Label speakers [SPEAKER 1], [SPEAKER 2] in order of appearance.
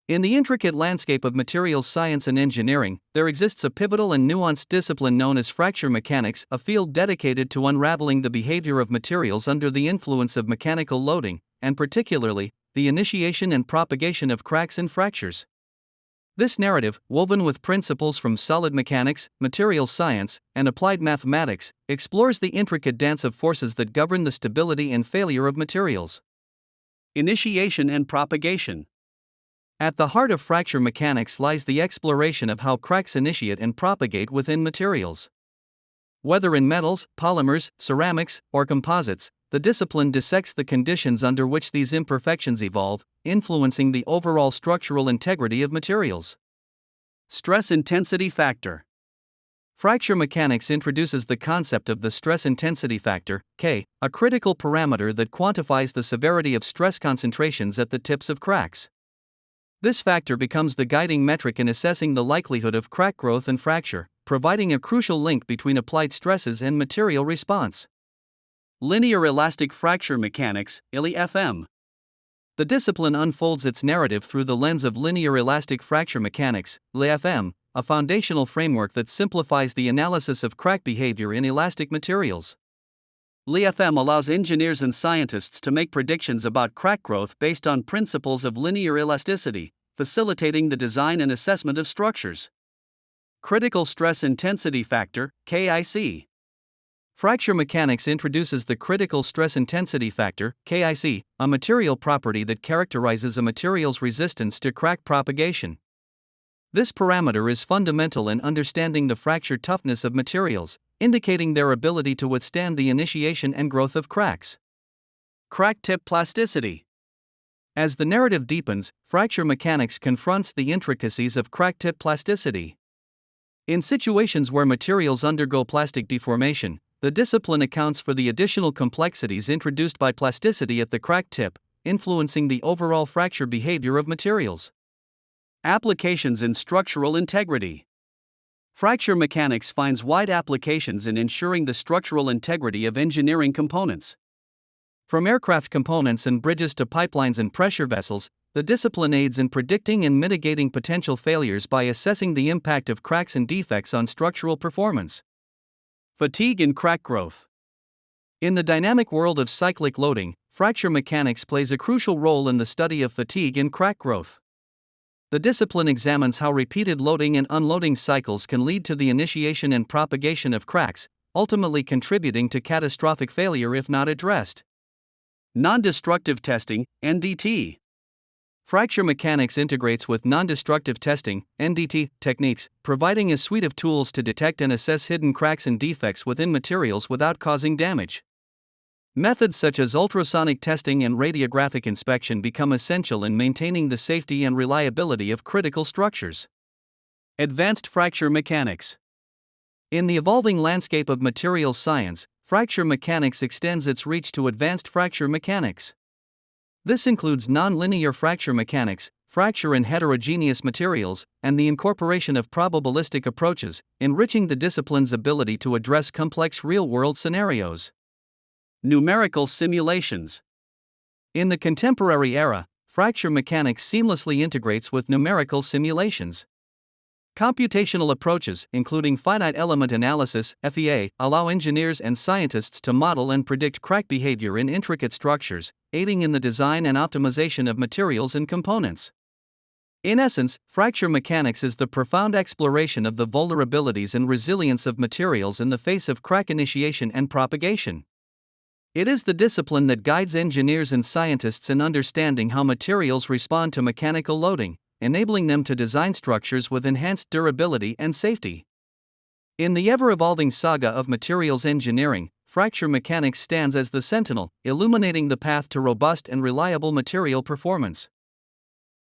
[SPEAKER 1] In the intricate landscape of materials science and engineering, there exists a pivotal and nuanced discipline known as fracture mechanics, a field dedicated to unraveling the behavior of materials under the influence of mechanical loading, and particularly, the initiation and propagation of cracks and fractures. This narrative, woven with principles from solid mechanics, materials science, and applied mathematics, explores the intricate dance of forces that govern the stability and failure of materials. Initiation and propagation. At the heart of fracture mechanics lies the exploration of how cracks initiate and propagate within materials. Whether in metals, polymers, ceramics, or composites, the discipline dissects the conditions under which these imperfections evolve, influencing the overall structural integrity of materials. Stress intensity factor. Fracture mechanics introduces the concept of the stress intensity factor, K, a critical parameter that quantifies the severity of stress concentrations at the tips of cracks. This factor becomes the guiding metric in assessing the likelihood of crack growth and fracture, providing a crucial link between applied stresses and material response. Linear elastic fracture mechanics, LEFM. The discipline unfolds its narrative through the lens of linear elastic fracture mechanics, LEFM, a foundational framework that simplifies the analysis of crack behavior in elastic materials. LEFM allows engineers and scientists to make predictions about crack growth based on principles of linear elasticity, facilitating the design and assessment of structures. Critical stress intensity factor, KIC. Fracture mechanics introduces the critical stress intensity factor, KIC, a material property that characterizes a material's resistance to crack propagation. This parameter is fundamental in understanding the fracture toughness of materials, indicating their ability to withstand the initiation and growth of cracks. Crack tip plasticity. As the narrative deepens, fracture mechanics confronts the intricacies of crack tip plasticity. In situations where materials undergo plastic deformation, the discipline accounts for the additional complexities introduced by plasticity at the crack tip, influencing the overall fracture behavior of materials. Applications in structural integrity. Fracture mechanics finds wide applications in ensuring the structural integrity of engineering components. From aircraft components and bridges to pipelines and pressure vessels, the discipline aids in predicting and mitigating potential failures by assessing the impact of cracks and defects on structural performance. Fatigue and crack growth. In the dynamic world of cyclic loading, fracture mechanics plays a crucial role in the study of fatigue and crack growth. The discipline examines how repeated loading and unloading cycles can lead to the initiation and propagation of cracks, ultimately contributing to catastrophic failure if not addressed. Non-destructive testing, NDT. Fracture mechanics integrates with non-destructive testing, NDT, techniques, providing a suite of tools to detect and assess hidden cracks and defects within materials without causing damage. Methods such as ultrasonic testing and radiographic inspection become essential in maintaining the safety and reliability of critical structures. Advanced fracture mechanics. In the evolving landscape of materials science, fracture mechanics extends its reach to advanced fracture mechanics. This includes nonlinear fracture mechanics, fracture in heterogeneous materials, and the incorporation of probabilistic approaches, enriching the discipline's ability to address complex real-world scenarios. Numerical simulations. In the contemporary era, fracture mechanics seamlessly integrates with numerical simulations. Computational approaches, including finite element analysis (FEA), allow engineers and scientists to model and predict crack behavior in intricate structures, aiding in the design and optimization of materials and components. In essence, fracture mechanics is the profound exploration of the vulnerabilities and resilience of materials in the face of crack initiation and propagation. It is the discipline that guides engineers and scientists in understanding how materials respond to mechanical loading, enabling them to design structures with enhanced durability and safety. In the ever-evolving saga of materials engineering, fracture mechanics stands as the sentinel, illuminating the path to robust and reliable material performance.